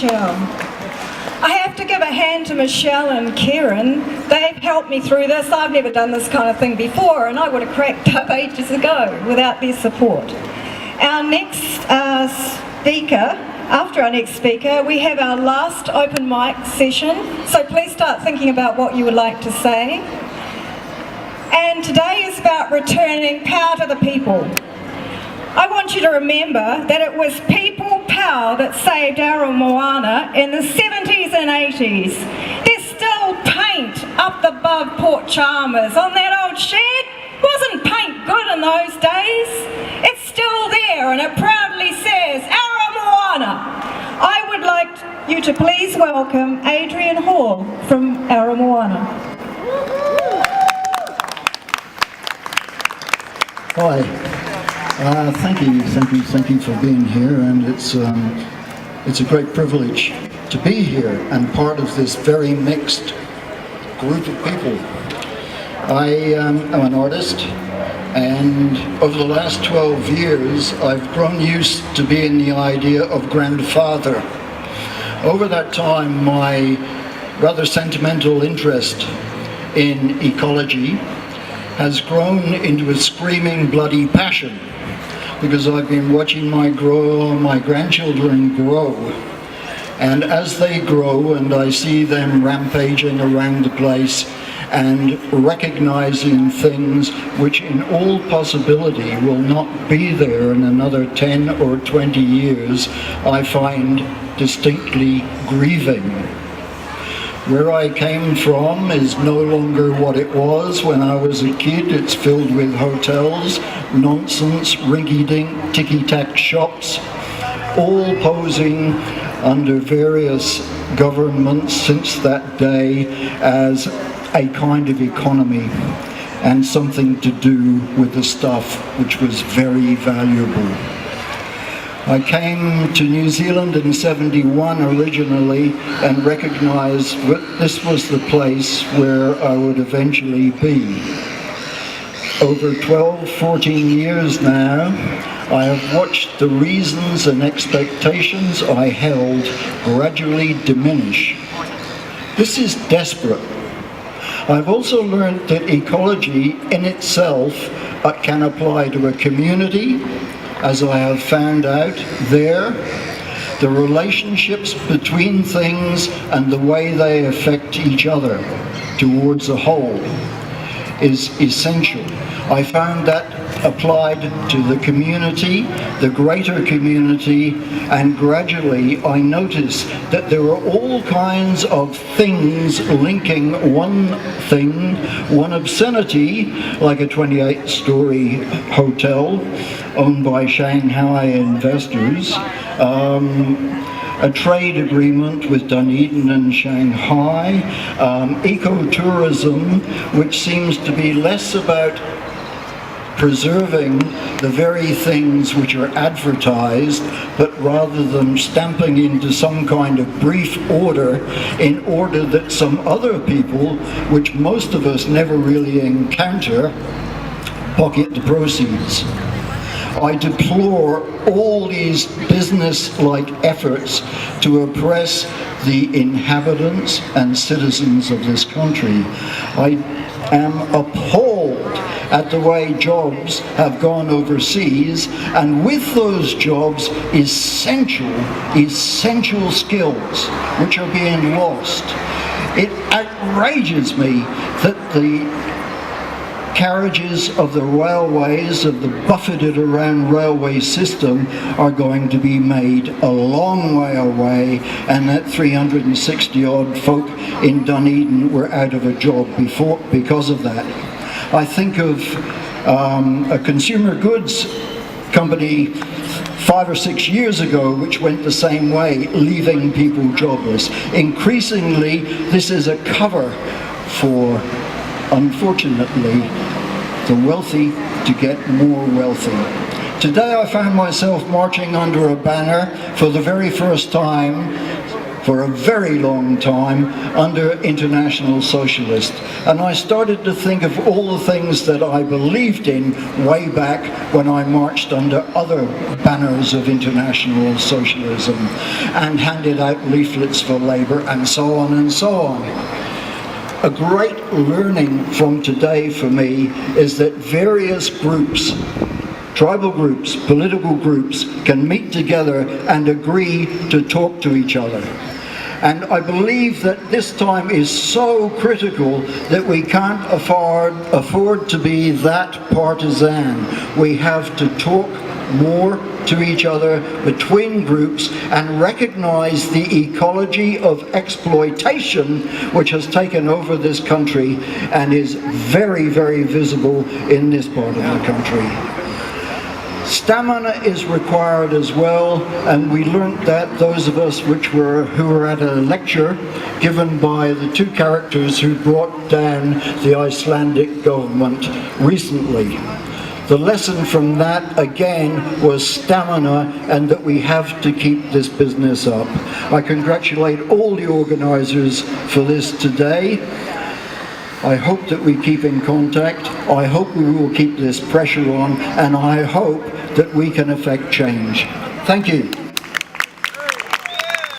Michelle. I have to give a hand to Michelle and Kieran. They've helped me through this. I've never done this kind of thing before, and I would have cracked up ages ago without their support. Our next speaker, after our next speaker, we have our last open mic session, so please start thinking about what you would like to say. And today is about returning power to the people. I want you to remember that it was people power that saved Aramoana in the 70s and 80s. There's still paint up above Port Chalmers on that old shed. Wasn't paint good in those days? It's still there and it proudly says Aramoana. I would like you to please welcome Adrian Hall from Aramoana. Hi. Thank you for being here, and it's a great privilege to be here and part of this very mixed group of people. I am an artist, and over the last 12 years I've grown used to being the idea of grandfather. Over that time, my rather sentimental interest in ecology has grown into a screaming bloody passion, because I've been watching my grandchildren grow. And as they grow and I see them rampaging around the place and recognizing things which in all possibility will not be there in another 10 or 20 years, I find distinctly grieving. Where I came from is no longer what it was when I was a kid. It's filled with hotels, nonsense, rinky-dink, ticky-tack shops, all posing under various governments since that day as a kind of economy and something to do with the stuff which was very valuable. I came to New Zealand in '71 originally and recognized that this was the place where I would eventually be. Over 12, 14 years now, I have watched the reasons and expectations I held gradually diminish. This is desperate. I've also learned that ecology in itself can apply to a community, as I have found out there. The relationships between things and the way they affect each other towards a whole is essential. I found that applied to the community, the greater community, and gradually I noticed that there are all kinds of things linking one thing, one obscenity, like a 28-story hotel owned by Shanghai investors, a trade agreement with Dunedin and Shanghai, ecotourism, which seems to be less about preserving the very things which are advertised, but rather than stamping into some kind of brief order in order that some other people, which most of us never really encounter, pocket the proceeds. I deplore all these business-like efforts to oppress the inhabitants and citizens of this country. I am appalled at the way jobs have gone overseas, and with those jobs, essential skills which are being lost. It outrages me that the carriages of the railways, of the buffeted around railway system, are going to be made a long way away, and that 360 odd folk in Dunedin were out of a job because of that. I think of a consumer goods company 5 or 6 years ago which went the same way, leaving people jobless. Increasingly, this is a cover for, unfortunately, the wealthy to get more wealthy. Today I found myself marching under a banner for the very first time for a very long time under International Socialist. And I started to think of all the things that I believed in way back when I marched under other banners of International Socialism and handed out leaflets for Labour and so on and so on. A great learning from today for me is that various groups, tribal groups, political groups, can meet together and agree to talk to each other. And I believe that this time is so critical that we can't afford to be that partisan. We have to talk more to each other between groups and recognize the ecology of exploitation which has taken over this country and is very, very visible in this part of the country. Stamina is required as well, and we learnt that, those of us who were at a lecture given by the two characters who brought down the Icelandic government recently. The lesson from that, again, was stamina and that we have to keep this business up. I congratulate all the organisers for this today. I hope that we keep in contact. I hope we will keep this pressure on, and I hope that we can affect change. Thank you.